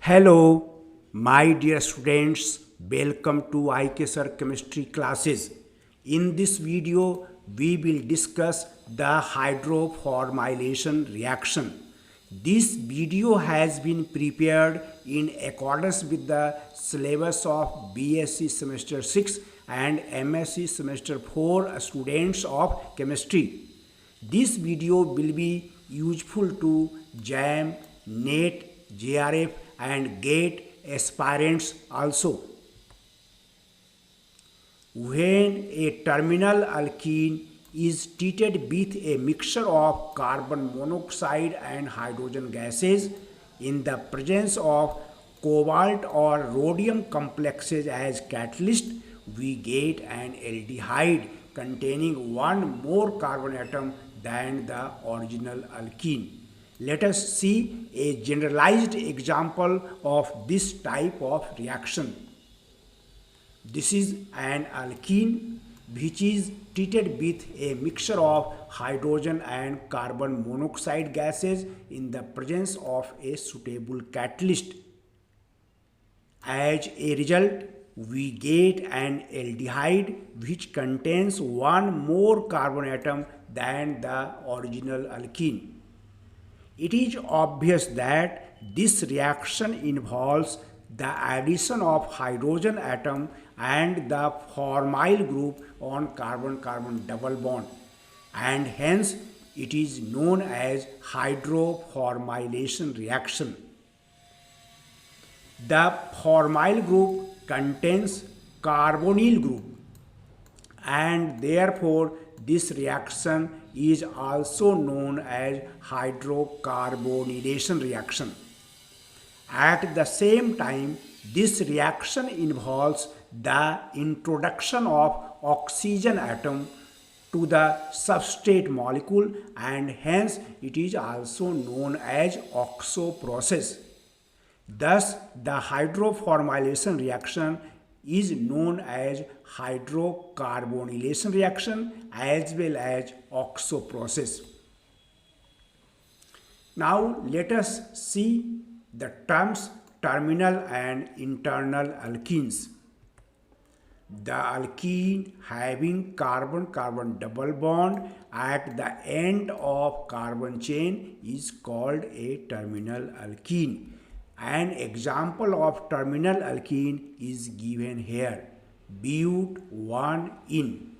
Hello, my dear students. Welcome to IK Sir Chemistry classes. In this video, we will discuss the hydroformylation reaction. This video has been prepared in accordance with the syllabus of BSc Semester 6 and MSc Semester 4 students of chemistry. This video will be useful to JAM, NET, JRF and GATE aspirants also. When a terminal alkene is treated with a mixture of carbon monoxide and hydrogen gases in the presence of cobalt or rhodium complexes as catalyst, we get an aldehyde containing one more carbon atom than the original alkene. Let us see a generalized example of this type of reaction. This is an alkene which is treated with a mixture of hydrogen and carbon monoxide gases in the presence of a suitable catalyst. As a result, we get an aldehyde which contains one more carbon atom than the original alkene. It is obvious that this reaction involves the addition of hydrogen atom and the formyl group on carbon-carbon double bond, and hence it is known as hydroformylation reaction. The formyl group contains carbonyl group, and therefore this reaction is also known as hydrocarbonylation reaction. At the same time, this reaction involves the introduction of oxygen atom to the substrate molecule, and hence it is also known as OXO process. Thus, the hydroformylation reaction is known as hydrocarbonylation reaction as well as OXO process. Now let us see the terms terminal and internal alkenes. The alkene having carbon-carbon double bond at the end of carbon chain is called a terminal alkene. An example of terminal alkene is given here, but1-ene.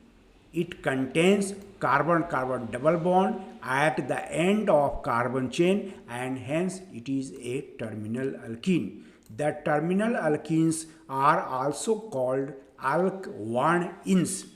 It contains carbon-carbon double bond at the end of carbon chain, and hence it is a terminal alkene. The terminal alkenes are also called alk1-enes.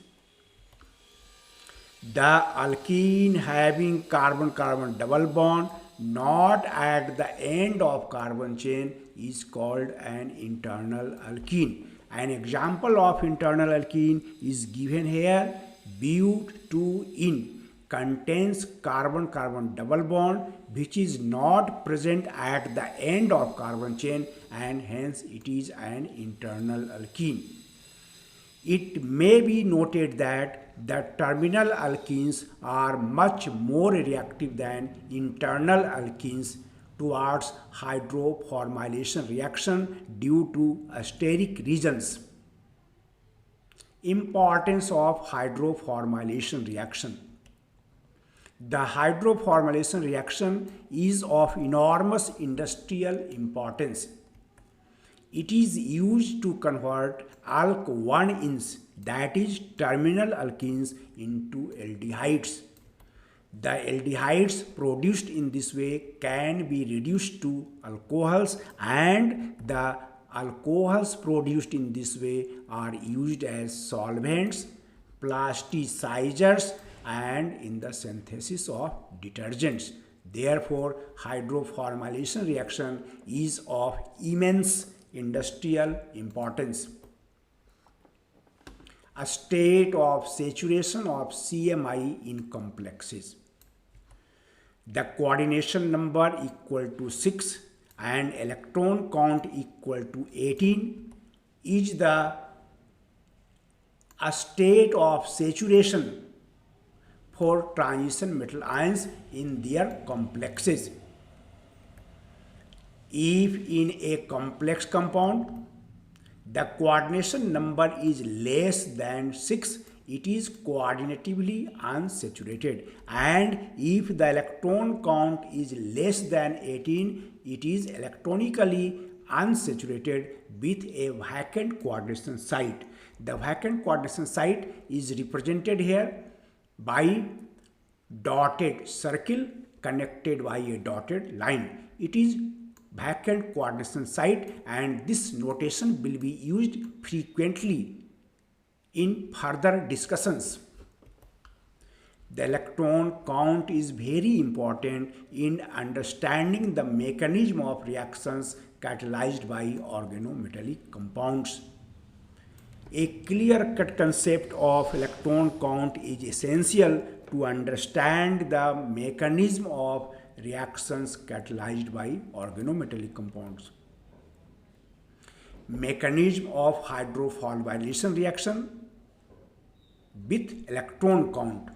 The alkene having carbon-carbon double bond not at the end of carbon chain is called an internal alkene. An example of internal alkene is given here, but2-ene. Contains carbon-carbon double bond which is not present at the end of carbon chain, and hence it is an internal alkene. It may be noted that the terminal alkenes are much more reactive than internal alkenes towards hydroformylation reaction due to steric reasons. Importance of hydroformylation reaction. The hydroformylation reaction is of enormous industrial importance. It is used to convert alk1-enes, that is terminal alkenes, into aldehydes. The aldehydes produced in this way can be reduced to alcohols, and the alcohols produced in this way are used as solvents, plasticizers, and in the synthesis of detergents. Therefore, hydroformylation reaction is of immense industrial importance. A state of saturation of CMI in complexes. The coordination number equal to 6 and electron count equal to 18 is a state of saturation for transition metal ions in their complexes. If in a complex compound the coordination number is less than 6, it is coordinatively unsaturated, and if the electron count is less than 18, it is electronically unsaturated with a vacant coordination site. The vacant coordination site is represented here by dotted circle connected by a dotted line. It is vacant coordination site, and this notation will be used frequently in further discussions. The electron count is very important in understanding the mechanism of reactions catalyzed by organometallic compounds. A clear-cut concept of electron count is essential to understand the mechanism of reactions catalyzed by organometallic compounds. Mechanism of hydroformylation reaction with electron count.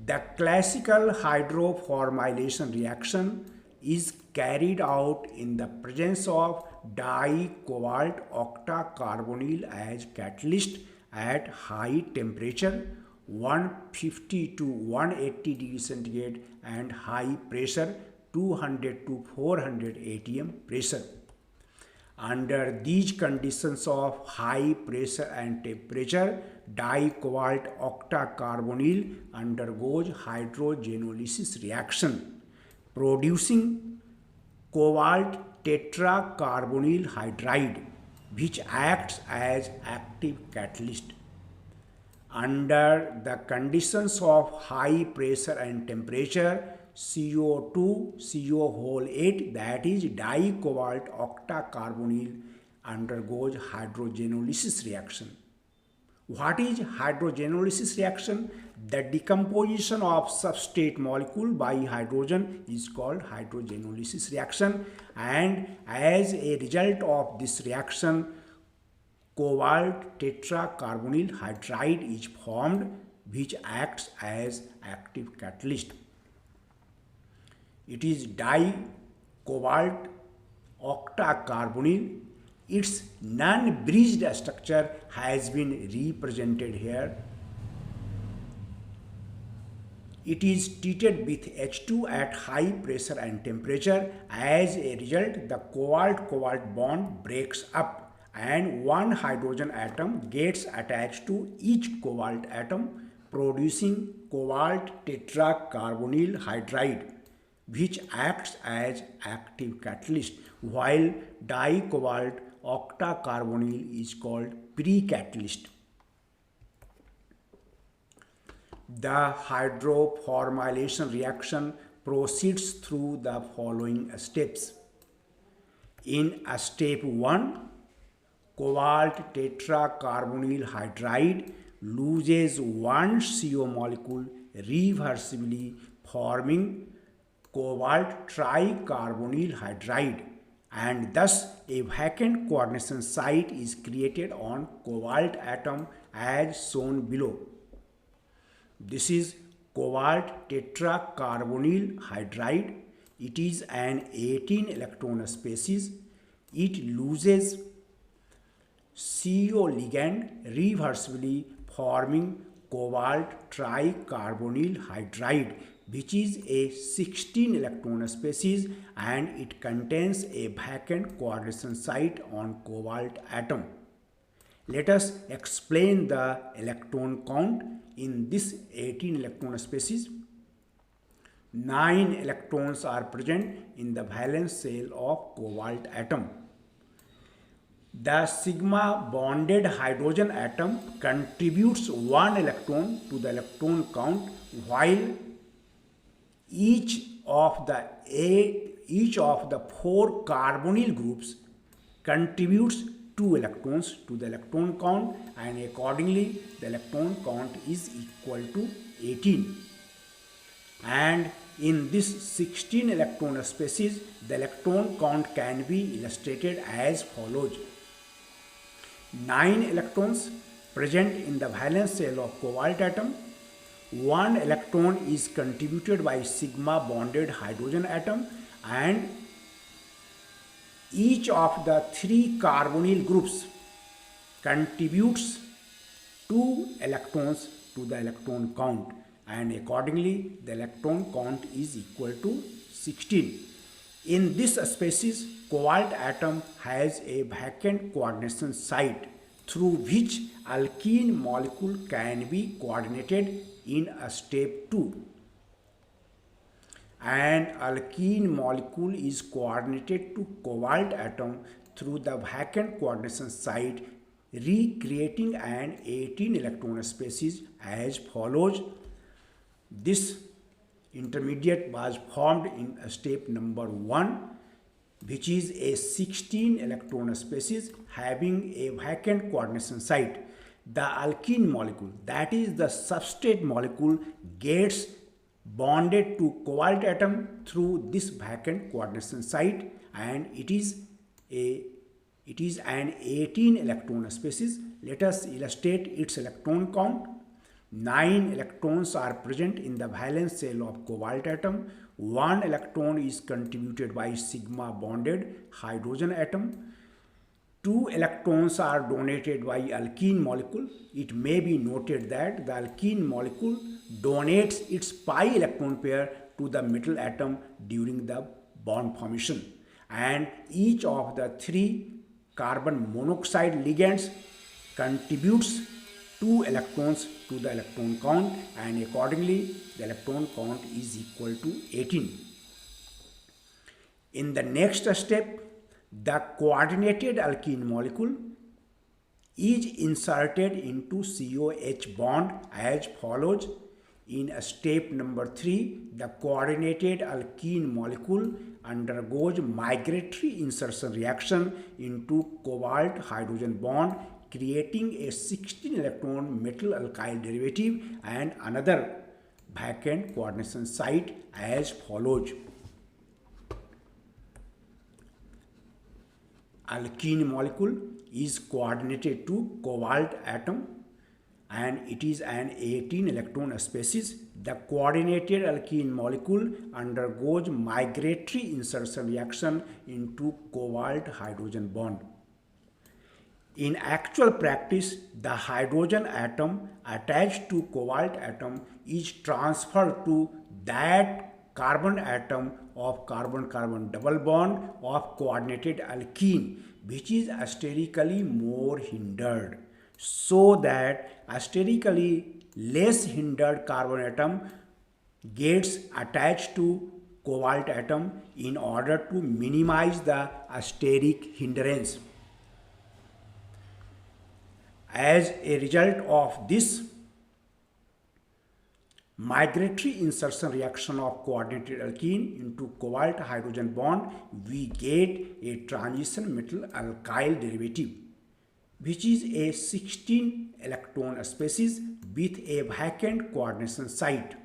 The classical hydroformylation reaction is carried out in the presence of dicobalt octacarbonyl as catalyst at high temperature 150 to 180 degrees centigrade and high pressure 200 to 400 atm pressure. Under these conditions of high pressure and temperature, dicobalt octacarbonyl undergoes hydrogenolysis reaction, producing cobalt tetracarbonyl hydride, which acts as active catalyst. Under the conditions of high pressure and temperature, CO2 CO8, that is dicobalt octacarbonyl, undergoes hydrogenolysis reaction. What is hydrogenolysis reaction? The decomposition of substrate molecule by hydrogen is called hydrogenolysis reaction, and as a result of this reaction, cobalt tetracarbonyl hydride is formed, which acts as active catalyst. It is dicobalt octacarbonyl. Its non-bridged structure has been represented here. It is treated with H2 at high pressure and temperature. As a result, the cobalt-cobalt bond breaks up and one hydrogen atom gets attached to each cobalt atom, producing cobalt tetracarbonyl hydride, which acts as active catalyst, while dicobalt octacarbonyl is called pre-catalyst. The hydroformylation reaction proceeds through the following steps. In step 1, cobalt tetracarbonyl hydride loses one CO molecule reversibly, forming cobalt tricarbonyl hydride, and thus a vacant coordination site is created on cobalt atom as shown below. This is cobalt tetracarbonyl hydride. It is an 18 electron species. It loses CO ligand reversibly, forming cobalt tricarbonyl hydride, which is a 16 electron species, and it contains a vacant coordination site on cobalt atom. Let us explain the electron count in this 18 electron species. 9 electrons are present in the valence shell of cobalt atom. The sigma bonded hydrogen atom contributes 1 electron to the electron count, while each of the 4 carbonyl groups contributes 2 electrons to the electron count, and accordingly the electron count is equal to 18. And in this 16 electron species, the electron count can be illustrated as follows. 9 electrons present in the valence shell of cobalt atom. 1 electron is contributed by sigma bonded hydrogen atom, and each of the three carbonyl groups contributes 2 electrons to the electron count, and accordingly the electron count is equal to 16. In this species, cobalt atom has a vacant coordination site through which alkene molecule can be coordinated in a step 2. An alkene molecule is coordinated to cobalt atom through the vacant coordination site, recreating an 18 electron species as follows. This intermediate was formed in step number 1, which is a 16 electron species having a vacant coordination site. The alkene molecule, that is the substrate molecule, gets bonded to cobalt atom through this vacant coordination site, and it is an 18 electron species. Let us illustrate its electron count. 9 electrons are present in the valence shell of cobalt atom. 1 electron is contributed by sigma bonded hydrogen atom. 2 electrons are donated by alkene molecule. It may be noted that the alkene molecule donates its pi electron pair to the metal atom during the bond formation, and each of the 3 carbon monoxide ligands contributes 2 electrons to the electron count, and accordingly the electron count is equal to 18. In the next step, the coordinated alkene molecule is inserted into COH bond as follows. In step number 3, the coordinated alkene molecule undergoes migratory insertion reaction into cobalt hydrogen bond, creating a 16 electron metal alkyl derivative and another vacant coordination site as follows. Alkene molecule is coordinated to cobalt atom, and it is an 18 electron species. The coordinated alkene molecule undergoes migratory insertion reaction into cobalt hydrogen bond. In actual practice, the hydrogen atom attached to cobalt atom is transferred to that carbon atom of carbon-carbon double bond of coordinated alkene, which is asterically more hindered, so that asterically less hindered carbon atom gets attached to cobalt atom in order to minimize the asteric hindrance. As a result of this migratory insertion reaction of coordinated alkene into cobalt hydrogen bond, we get a transition metal alkyl derivative, which is a 16 electron species with a vacant coordination site.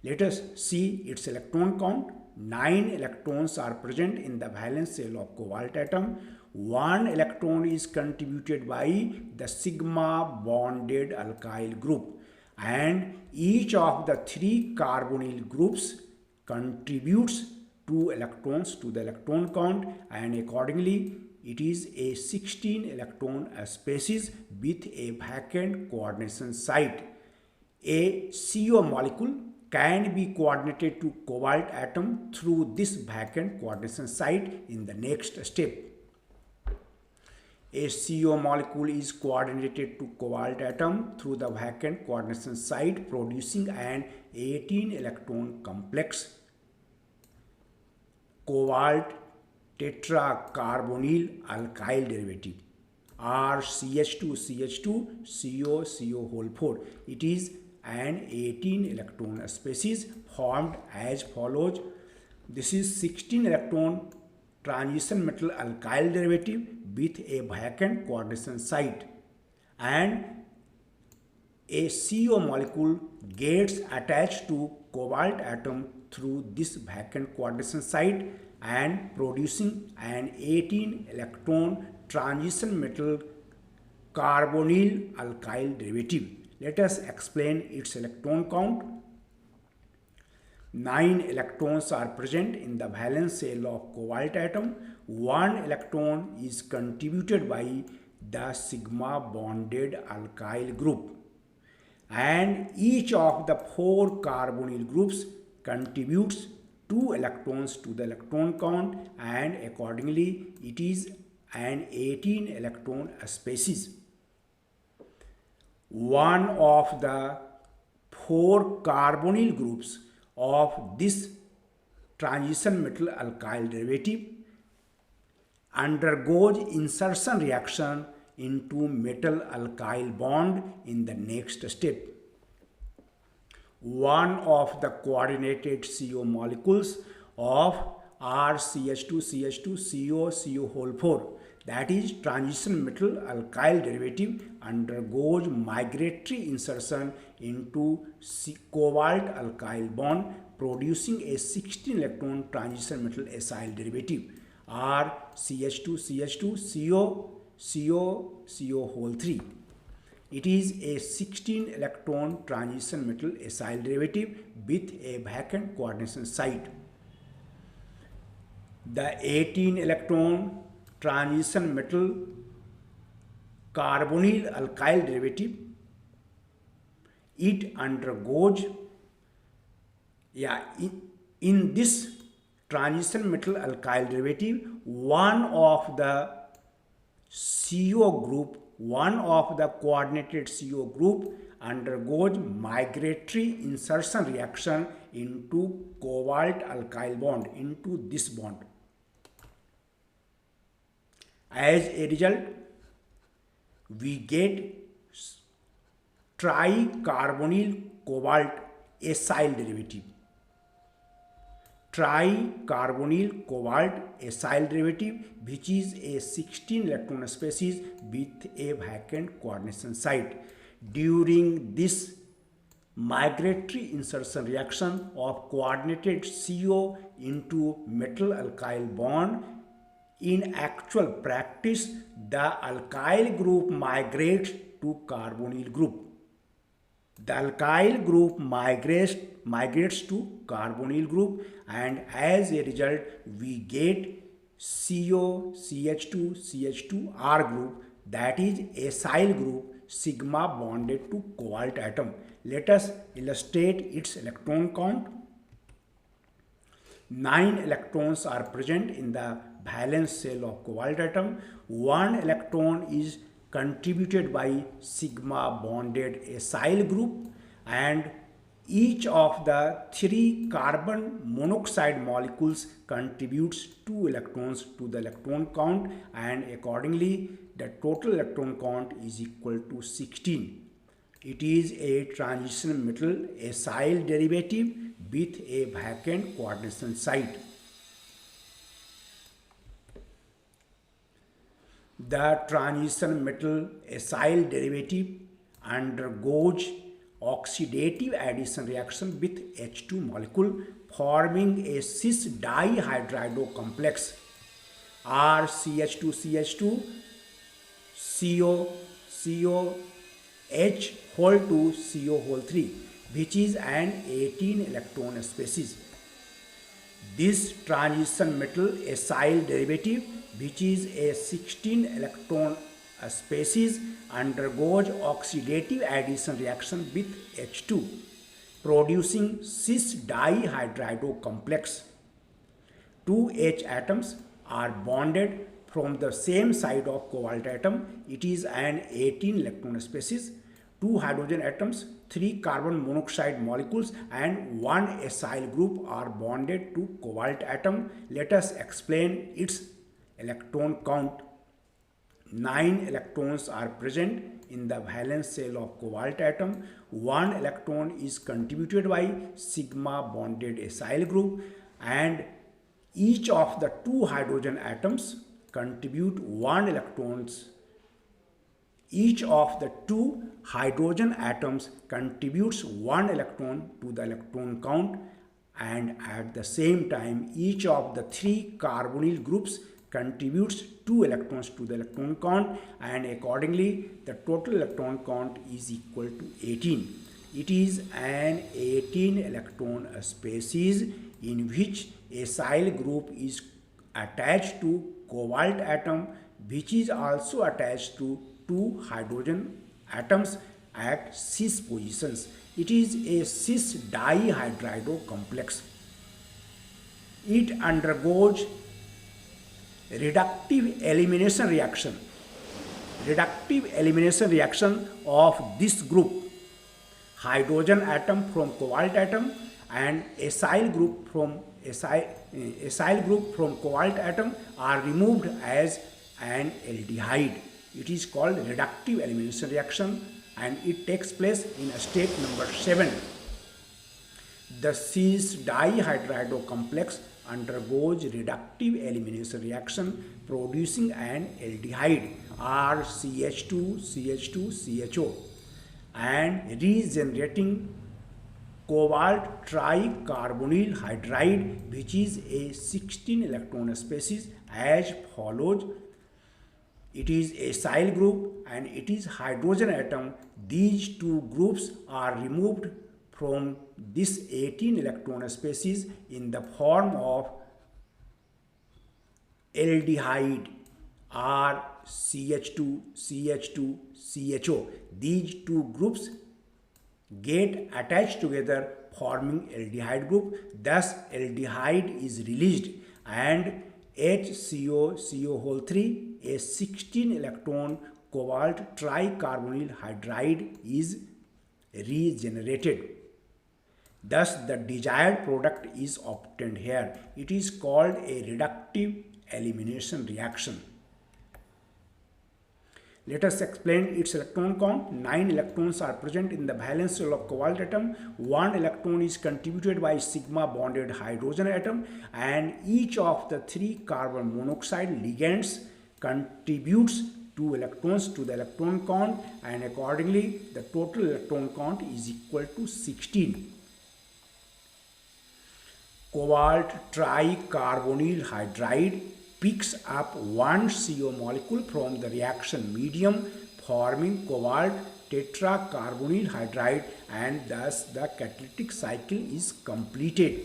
Let us see its electron count. 9 electrons are present in the valence shell of cobalt atom. 1 electron is contributed by the sigma bonded alkyl group, and each of the 3 carbonyl groups contributes 2 electrons to the electron count, and accordingly it is a 16 electron species with a vacant coordination site. A CO molecule can be coordinated to cobalt atom through this vacant coordination site in the next step. A CO molecule is coordinated to cobalt atom through the vacant coordination site, producing an 18 electron complex cobalt tetracarbonyl alkyl derivative, RCH2CH2 CO4. It is an 18 electron species formed as follows. This is 16 electron transition metal alkyl derivative with a vacant coordination site, and a CO molecule gets attached to cobalt atom through this vacant coordination site and producing an 18 electron transition metal carbonyl alkyl derivative. Let us explain its electron count. 9 electrons are present in the valence shell of cobalt atom. one electron is contributed by the sigma bonded alkyl group, and each of the four carbonyl groups contributes 2 electrons to the electron count, and accordingly it is an 18 electron species. One of the four carbonyl groups of this transition metal alkyl derivative undergoes insertion reaction into metal alkyl bond in the next step. One of the coordinated CO molecules of RCH2CH2CO CO4, that is transition metal alkyl derivative, undergoes migratory insertion into cobalt alkyl bond, producing a 16 electron transition metal acyl derivative RCH2CH2CO CO3. It is a 16 electron transition metal acyl derivative with a vacant coordination site. The 18 electron transition metal carbonyl alkyl derivative, it undergoes in this transition metal alkyl derivative, one of the coordinated CO group undergoes migratory insertion reaction into cobalt alkyl bond, into this bond. As a result, we get tricarbonyl cobalt acyl derivative. Tricarbonyl cobalt acyl derivative, which is a 16 electron species with a vacant coordination site. During this migratory insertion reaction of coordinated CO into metal alkyl bond, in actual practice, the alkyl group migrates to carbonyl group. The alkyl group migrates to carbonyl group, and as a result we get COCH2CH2R group, that is acyl group sigma bonded to cobalt atom. Let us illustrate its electron count. 9 electrons are present in the valence shell of cobalt atom. 1 electron is contributed by sigma bonded acyl group, and each of the 3 carbon monoxide molecules contributes 2 electrons to the electron count, and accordingly the total electron count is equal to 16. It is a transition metal acyl derivative with a vacant coordination site. The transition metal acyl derivative undergoes oxidative addition reaction with H2 molecule, forming a cis dihydrido complex RCH2CH2 COH whole 2 CO whole 3, which is an 18 electron species. This transition metal acyl derivative, which is a 16 electron species, undergoes oxidative addition reaction with H2, producing cis dihydrido complex. 2 H atoms are bonded from the same side of cobalt atom. It is an 18 electron species. 2 hydrogen atoms, 3 carbon monoxide molecules and 1 acyl group are bonded to cobalt atom. Let us explain its electron count. 9 electrons are present in the valence shell of cobalt atom. 1 electron is contributed by sigma bonded acyl group, and each of the 2 hydrogen atoms contribute 1 electrons. Each of the 2 hydrogen atoms contributes 1 electron to the electron count, and at the same time each of the 3 carbonyl groups contributes 2 electrons to the electron count, and accordingly the total electron count is equal to 18. It is an 18 electron species in which acyl group is attached to cobalt atom, which is also attached to two hydrogen atoms at cis positions. It is a cis dihydrido complex. It undergoes reductive elimination reaction. Reductive elimination reaction of this group, hydrogen atom from cobalt atom and acyl group from cobalt atom are removed as an aldehyde. It is called reductive elimination reaction and it takes place in step number 7. The cis dihydrido complex undergoes reductive elimination reaction producing an aldehyde RCH2 CH2 CHO and regenerating cobalt tricarbonyl hydride, which is a 16 electron species as follows. It is acyl group and it is hydrogen atom. These two groups are removed from this 18 electron species in the form of aldehyde RCH2 CH2 CHO. These two groups get attached together forming aldehyde group. Thus aldehyde is released and HCO3, a 16 electron cobalt tricarbonyl hydride is regenerated. Thus the desired product is obtained here. It is called a reductive elimination reaction. Let us explain its electron count. 9 electrons are present in the valence shell of cobalt atom. 1 electron is contributed by sigma bonded hydrogen atom and each of the 3 carbon monoxide ligands contributes 2 electrons to the electron count and accordingly the total electron count is equal to 16. Cobalt tricarbonyl hydride picks up one CO molecule from the reaction medium forming cobalt tetracarbonyl hydride and thus the catalytic cycle is completed.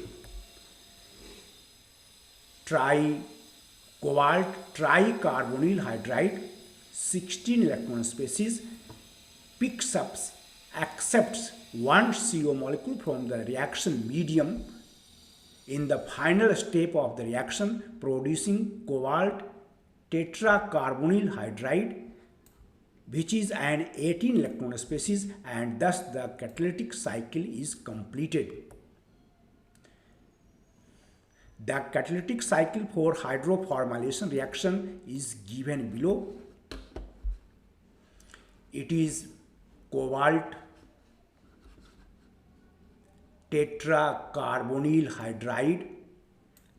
Cobalt tricarbonyl hydride 16 electron species accepts one CO molecule from the reaction medium in the final step of the reaction producing cobalt tetracarbonyl hydride, which is an 18 electron species and thus the catalytic cycle is completed. The catalytic cycle for hydroformylation reaction is given below. It is cobalt tetracarbonyl hydride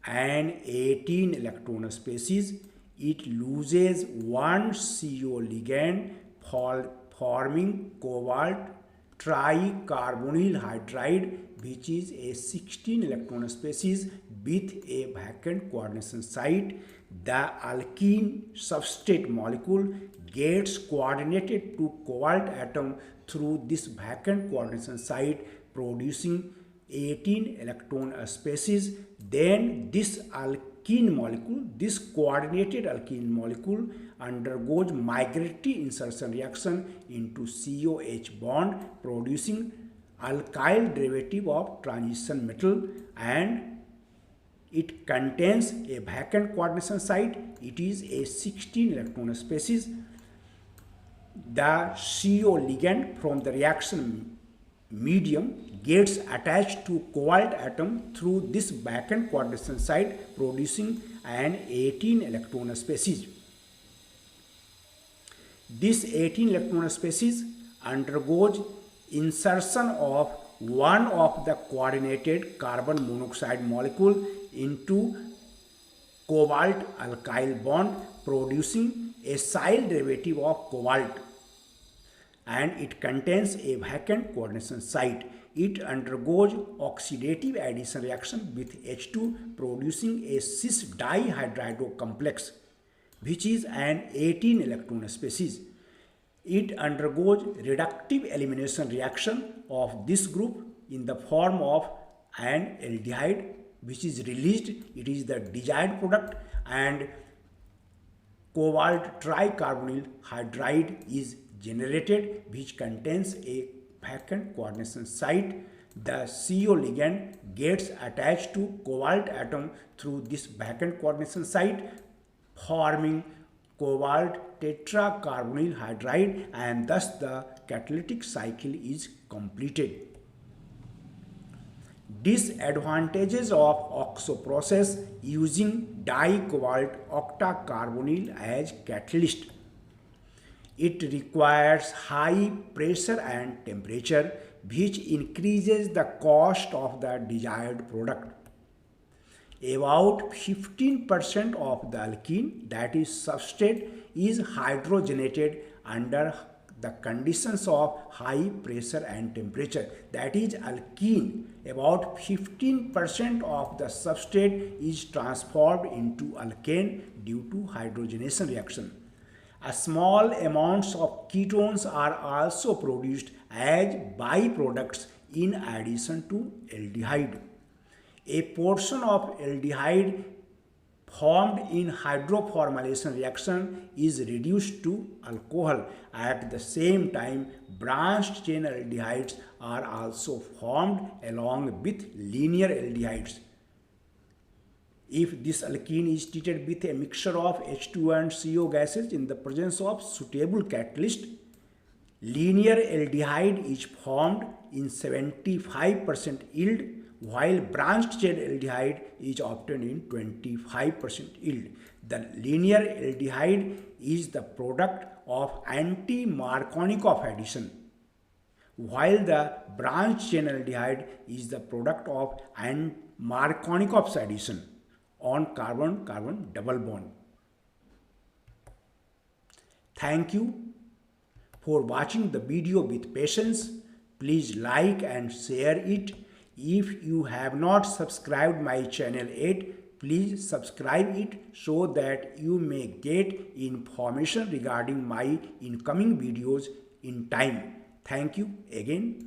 and 18 electron species. It loses one CO ligand forming cobalt tricarbonyl hydride, which is a 16 electron species with a vacant coordination site. The alkene substrate molecule gets coordinated to cobalt atom through this vacant coordination site producing 18 electron species. Then this coordinated alkene molecule undergoes migratory insertion reaction into COH bond producing alkyl derivative of transition metal and it contains a vacant coordination site. It is a 16 electron species. The CO ligand from the reaction medium gets attached to cobalt atom through this vacant coordination site producing an 18 electron species. This 18 electron species undergoes insertion of one of the coordinated carbon monoxide molecule into cobalt alkyl bond producing acyl derivative of cobalt and it contains a vacant coordination site. It undergoes oxidative addition reaction with H2 producing a cis dihydrido complex, which is an 18 electron species. It undergoes reductive elimination reaction of this group in the form of an aldehyde which is released, it is the desired product, and cobalt tricarbonyl hydride is generated, which contains a vacant coordination site. The CO ligand gets attached to cobalt atom through this vacant coordination site, forming cobalt tetracarbonyl hydride, and thus the catalytic cycle is completed. Disadvantages of OXO process using dicobalt octacarbonyl as catalyst. It requires high pressure and temperature, which increases the cost of the desired product. About 15% of the alkene, that is substrate, is hydrogenated under the conditions of high pressure and temperature. That is alkene. About 15% of the substrate is transformed into alkane due to hydrogenation reaction. A small amounts of ketones are also produced as byproducts in addition to aldehyde. A portion of aldehyde formed in hydroformylation reaction is reduced to alcohol. At the same time, branched chain aldehydes are also formed along with linear aldehydes. If this alkene is treated with a mixture of H2 and CO gases in the presence of suitable catalyst, linear aldehyde is formed in 75% yield, while branched chain aldehyde is obtained in 25% yield. The linear aldehyde is the product of anti-Markovnikov addition, while the branched chain aldehyde is the product of Markovnikov's addition on carbon-carbon double bond. Thank you for watching the video with patience. Please like and share it. If you have not subscribed my channel yet, please subscribe it so that you may get information regarding my incoming videos in time. Thank you again.